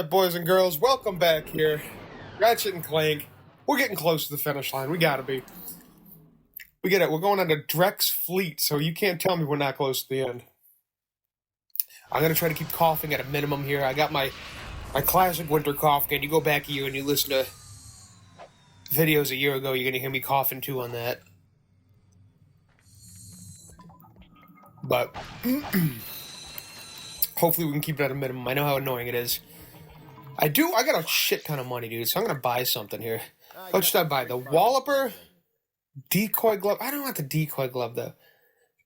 Alright, boys and girls, welcome back here. Ratchet and Clank. We're getting close to the finish line. We gotta be. We get it. We're going under Drek's fleet, so you can't tell me we're not close to the end. I'm gonna try to keep coughing at a minimum here. I got my classic winter cough again. You go back a year and you listen to videos a year ago, you're gonna hear me coughing too on that. But hopefully we can keep it at a minimum. I know how annoying it is. I got a shit ton of money, dude, so I'm gonna buy something here. What should I buy? The Walloper? Decoy glove? I don't want the decoy glove, though.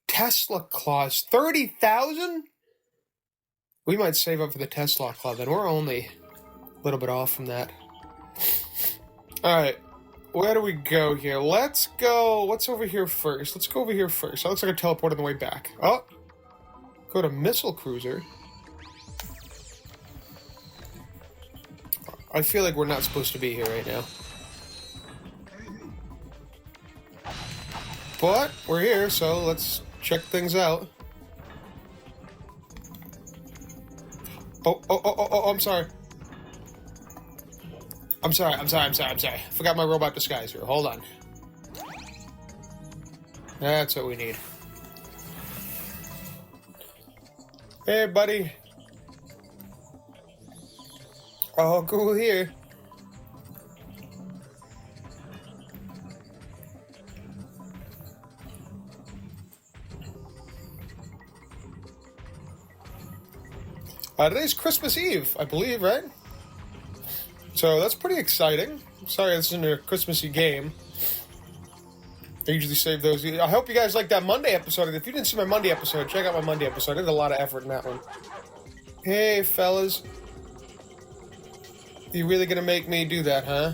Tesla claws. 30,000? We might save up for the Tesla club, and we're only a little bit off from that. Alright, where do we go here? Let's go... What's over here first? Let's go over here first. That looks like a teleport on the way back. Oh! Go to Missile Cruiser. I feel like we're not supposed to be here right now. But we're here, so let's check things out. Oh, I'm sorry. I'm sorry. Forgot my robot disguise here. Hold on. That's what we need. Hey, buddy. Oh, cool here. Today's Christmas Eve, I believe, right? So that's pretty exciting. Sorry this isn't a Christmassy game. I usually save those. I hope you guys like that Monday episode. If you didn't see my Monday episode, check out my Monday episode. I did a lot of effort in that one. Hey, fellas. You really gonna make me do that, huh?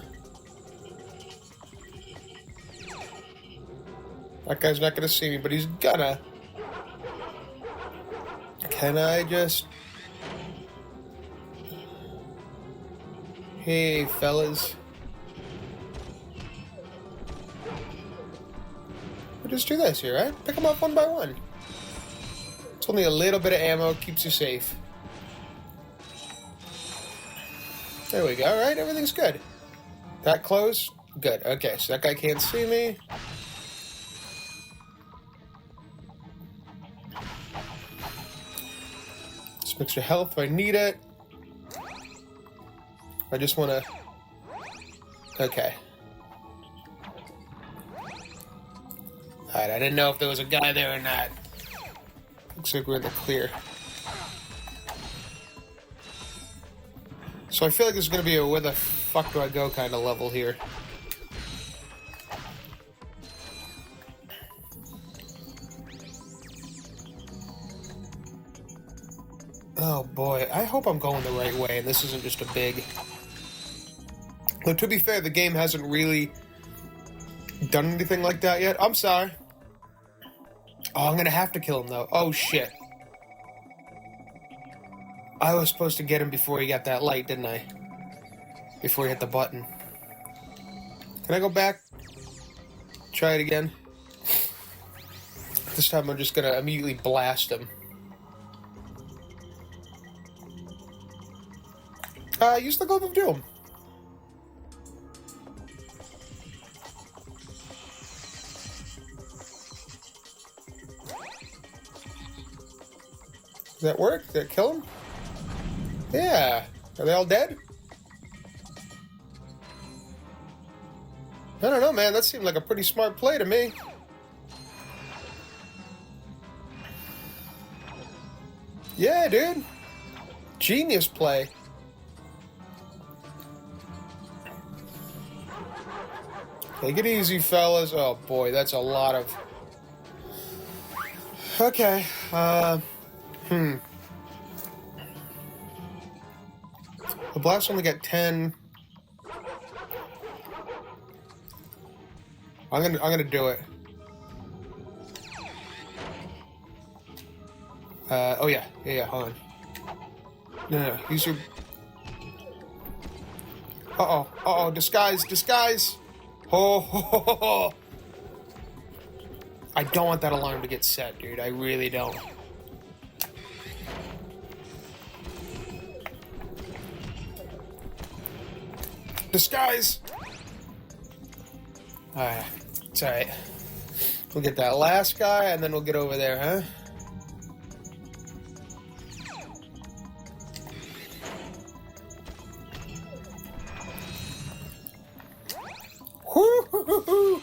That guy's not gonna see me, but he's gonna. Can I just... Hey, fellas. We'll just do this here, right? Pick them up one by one. It's only a little bit of ammo, keeps you safe. There we go, alright, everything's good. That close? Good, okay, so that guy can't see me. Some extra health if I need it. I just want to... Okay. Alright, I didn't know if there was a guy there or not. Looks like we're in the clear. So I feel like this is going to be a where the fuck do I go kind of level here. Oh boy, I hope I'm going the right way and this isn't just a big... Though to be fair, the game hasn't really done anything like that yet. I'm sorry. Oh, I'm gonna have to kill him though. Oh shit. I was supposed to get him before he got that light, didn't I? Before he hit the button. Can I go back? Try it again. This time I'm just gonna immediately blast him. Use the Glove of Doom. Does that work? Did that kill him? Yeah. Are they all dead? I don't know, man. That seemed like a pretty smart play to me. Yeah, dude. Genius play. Take it easy, fellas. Oh, boy. That's a lot of... Okay. The blast only got 10. I'm gonna do it. Oh yeah, hold on. No, these are... Uh-oh, disguise! Oh, I don't want that alarm to get set, dude. I really don't. Disguise! Alright. It's alright. We'll get that last guy, and then we'll get over there, huh? Woo-hoo-hoo-hoo.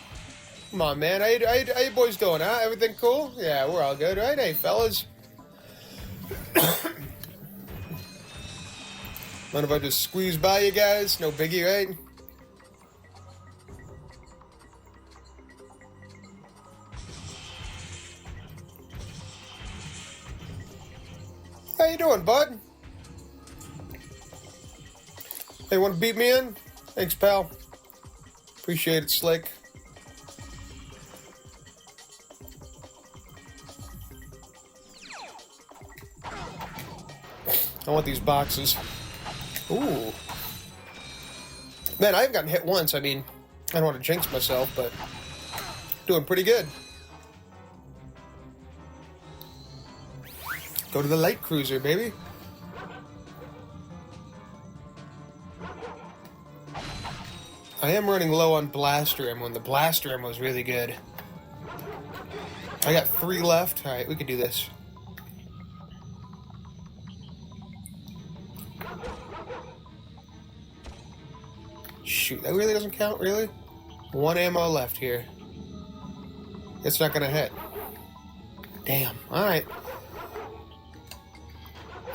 Come on, man. How you boys doing, huh? Everything cool? Yeah, we're all good, right? Hey, fellas. Mind if I just squeeze by you guys? No biggie, right? How you doing, bud? Hey, want to beat me in? Thanks, pal. Appreciate it, Slick. I want these boxes. Ooh. Man, I haven't gotten hit once. I mean, I don't want to jinx myself, but doing pretty good. Go to the light cruiser, baby. I am running low on blaster ammo, and the blaster ammo is really good. I got 3 left. Alright, we can do this. Shoot, that really doesn't count, really? 1 ammo left here. It's not gonna hit. Damn. Alright.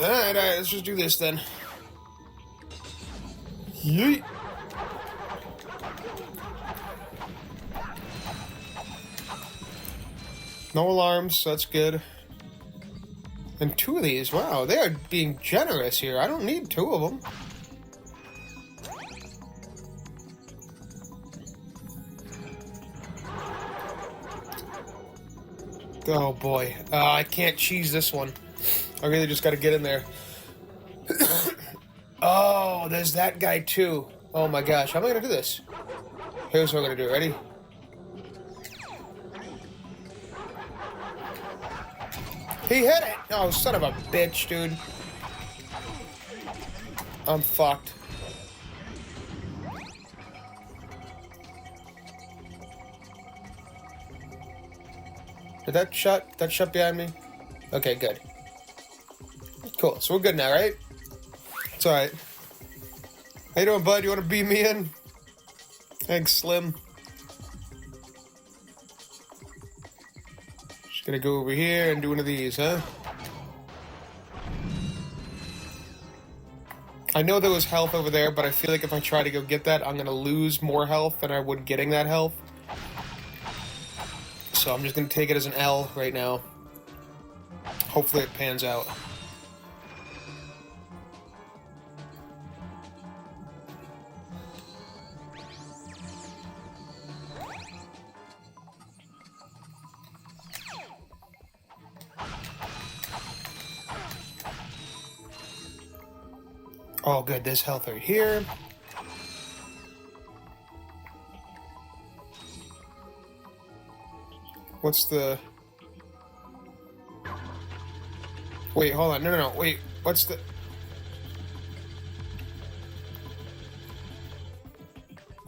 Alright, let's just do this then. Yeet! No alarms, so that's good. And 2 of these, wow, they are being generous here. I don't need 2 of them. Oh boy, I can't cheese this one. I really just gotta get in there. Oh, there's that guy too. Oh my gosh, how am I gonna do this? Here's what I'm gonna do, ready? He hit it! Oh, son of a bitch, dude. I'm fucked. Did that shut behind me? Okay, good. Cool, so we're good now, right? It's alright. How you doing, bud? You wanna beat me in? Thanks, Slim. Just gonna go over here and do one of these, huh? I know there was health over there, but I feel like if I try to go get that, I'm gonna lose more health than I would getting that health. So I'm just gonna take it as an L right now. Hopefully it pans out. Oh, good. There's health right here. What's the... Wait, hold on. No. Wait, what's the...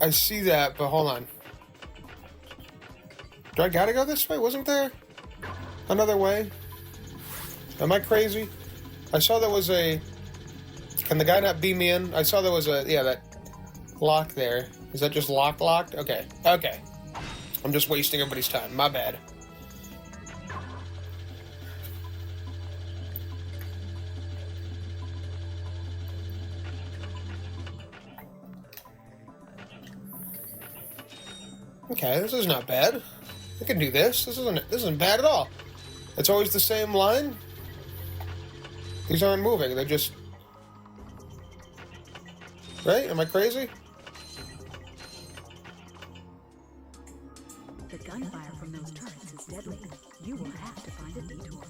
I see that, but hold on. Do I gotta go this way? Wasn't there another way? Am I crazy? I saw there was a... Can the guy not beam me in? I saw there was a... Yeah, that lock there. Is that just locked? Okay. Okay. I'm just wasting everybody's time. My bad. Okay, this is not bad. I can do this. This isn't bad at all. It's always the same line. These aren't moving. They're just... Right? Am I crazy? The gunfire from those turrets is deadly. You will have to find a detour.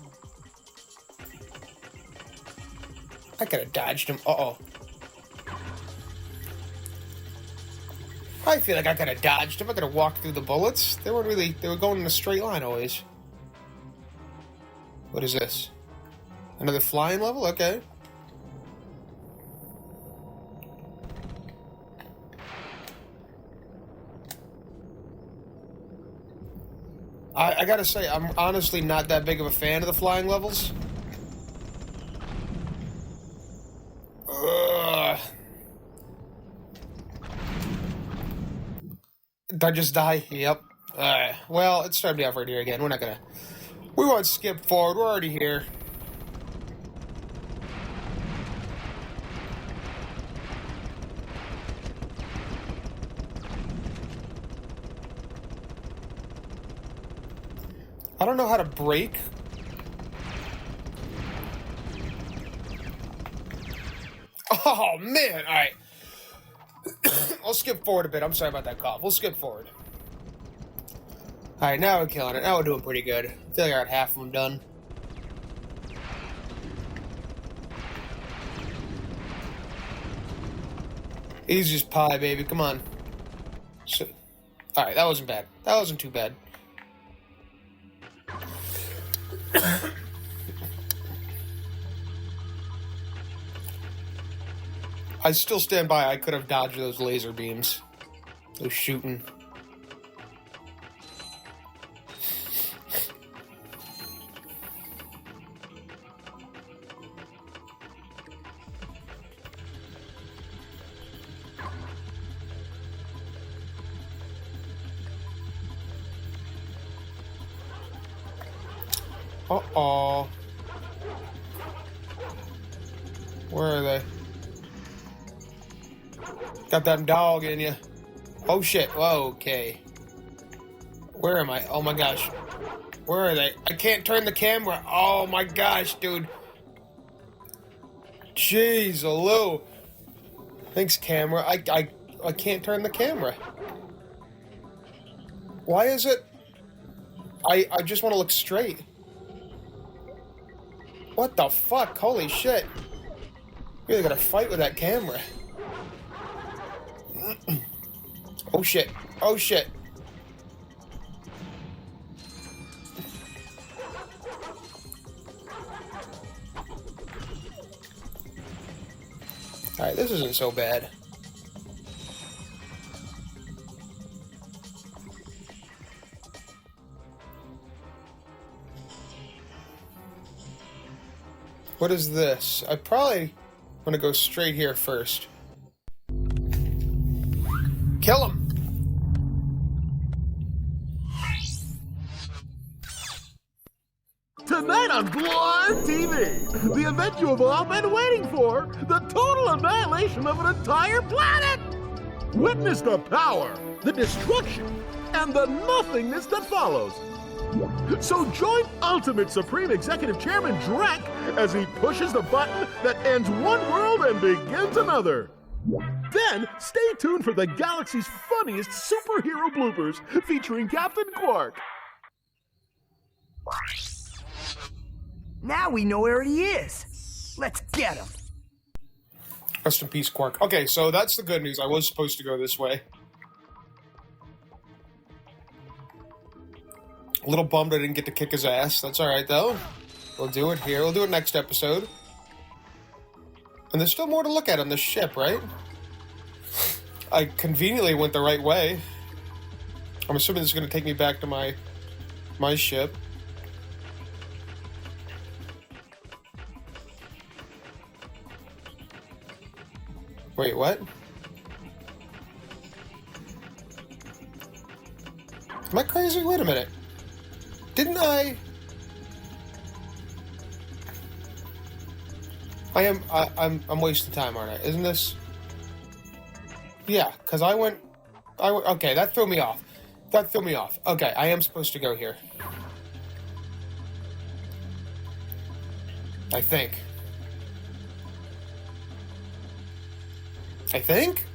I could have dodged him. Uh-oh. I feel like I could have dodged him. I could have walked through the bullets. They weren't really... They were going in a straight line always. What is this? Another flying level? Okay. I gotta say, I'm honestly not that big of a fan of the flying levels. Ugh. Did I just die? Yep. Alright. Well, it's starting me off right here again. We're not gonna... We won't skip forward. We're already here. I don't know how to brake. Oh, man. Alright. I'll skip forward a bit. I'm sorry about that cough. We'll skip forward. Alright, now we're killing it. Now we're doing pretty good. I feel like I got half of them done. Easy as pie, baby. Come on. So, alright, that wasn't bad. That wasn't too bad. I still stand by. I could have dodged those laser beams. Those shooting. Uh-oh. Where are they? Got that dog in you. Oh shit. Whoa, okay. Where am I? Oh my gosh. Where are they? I can't turn the camera. Oh my gosh, dude. Jeez, Lou. Thanks, camera. I can't turn the camera. Why is it? I just want to look straight. What the fuck? Holy shit. Really gotta fight with that camera. Oh shit. Oh shit. Alright, this isn't so bad. What is this? I probably want to go straight here first. Kill him! Tonight on Blind TV, the event you have all been waiting for, the total annihilation of an entire planet! Witness the power, the destruction, and the nothingness that follows. So join Ultimate Supreme Executive Chairman Drek as he pushes the button that ends one world and begins another. Then, stay tuned for the galaxy's funniest superhero bloopers featuring Captain Quark. Now we know where he is. Let's get him. Rest in peace, Quark. Okay, so that's the good news. I was supposed to go this way. A little bummed I didn't get to kick his ass. That's alright, though. We'll do it here. We'll do it next episode. And there's still more to look at on this ship, right? I conveniently went the right way. I'm assuming this is going to take me back to my ship. Wait, what? Am I crazy? Wait a minute. Didn't I... I'm wasting time, aren't I? Isn't this... Yeah, because I went... Okay, that threw me off. That threw me off. Okay, I am supposed to go here. I think. I think?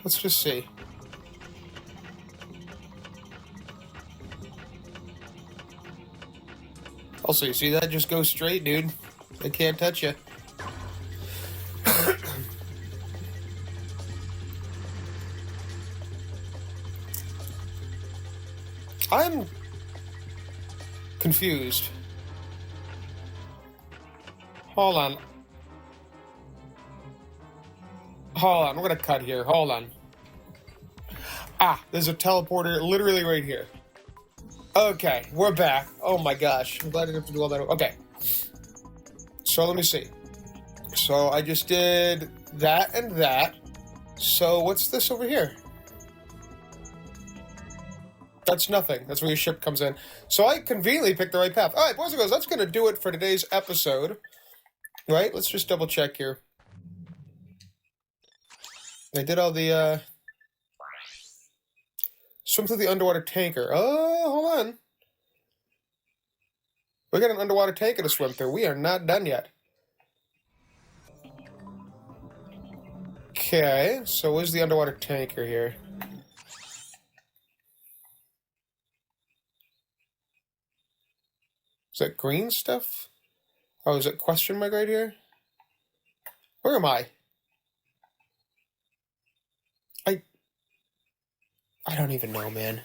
Let's just see. Also, you see that? Just go straight, dude. They can't touch you. I'm confused. Hold on. Hold on, we're gonna cut here. Hold on. Ah, there's a teleporter literally right here. Okay, we're back. Oh my gosh. I'm glad I didn't have to do all that. Okay. So let me see. So I just did that and that. So what's this over here? That's nothing. That's where your ship comes in. So I conveniently picked the right path. Alright, boys and girls, that's going to do it for today's episode. Right? Let's just double check here. I did all the, swim through the underwater tanker. Oh, hold on. We got an underwater tanker to swim through. We are not done yet. Okay, so where's the underwater tanker here? Is that green stuff? Oh, is it question mark right here? Where am I? I don't even know, man.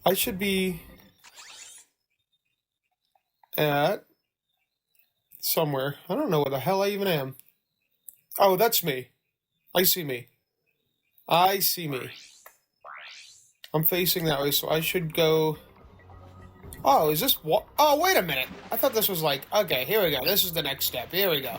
I should be at somewhere. I don't know where the hell I even am. Oh, that's me. I see me. I see me. I'm facing that way, so I should go... Oh, is this what? Oh, wait a minute. I thought this was like... Okay, here we go. This is the next step. Here we go.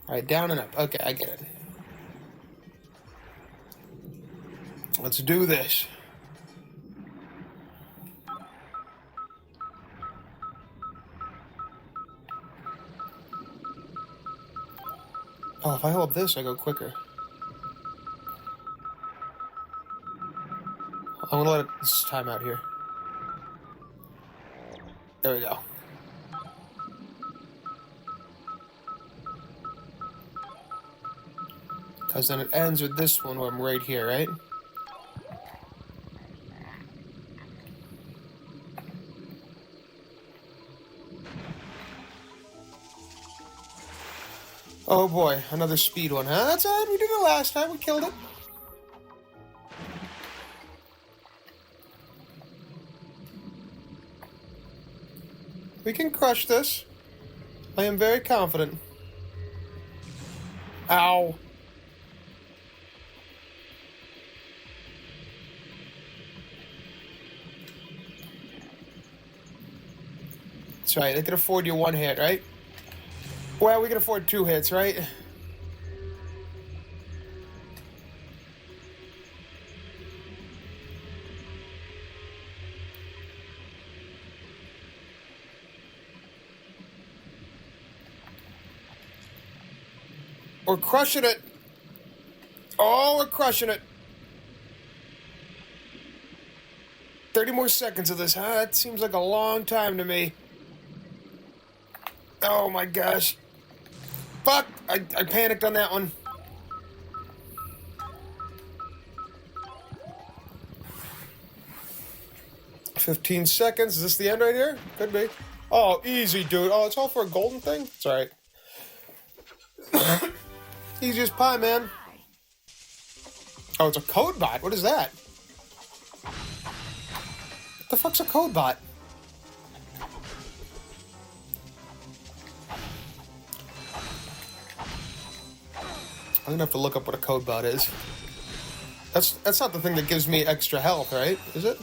Alright, down and up. Okay, I get it. Let's do this. Oh, if I hold this, I go quicker. I'm gonna let it this time out here. There we go. Because then it ends with this one where I'm right here, right? Oh boy, another speed one, huh? That's all right, we did it last time, we killed it. We can crush this. I am very confident. Ow. That's right, they can afford you one hit, right? Well, we can afford 2 hits, right? We're crushing it. Oh, we're crushing it. 30 more seconds of this, huh? That seems like a long time to me. Oh my gosh. Fuck! I panicked on that one. "15 seconds. Is this the end right here? Could be. Oh, easy, dude. Oh, it's all for a golden thing? It's alright. Easy as pie, man. Oh, it's a code bot. What is that? What the fuck's a code bot? I'm gonna have to look up what a code bot is. That's not the thing that gives me extra health, right? Is it?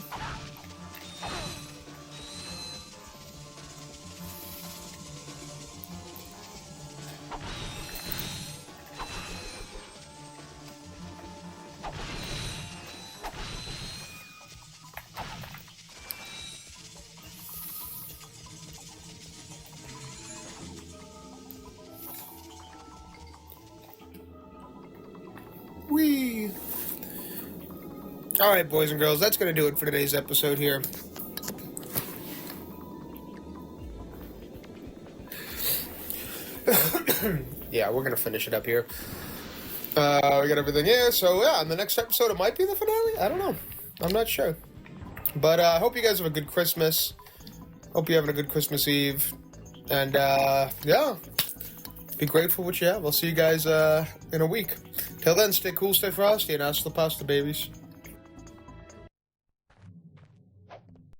Whee! Alright, boys and girls, that's going to do it for today's episode here. Yeah, we're going to finish it up here. We got everything here, so yeah, in the next episode it might be the finale? I don't know. I'm not sure. But I hope you guys have a good Christmas. Hope you're having a good Christmas Eve. And yeah, be grateful for what you have. I'll see you guys in a week. Till then, stay cool, stay frosty, and hasta la pasta, babies.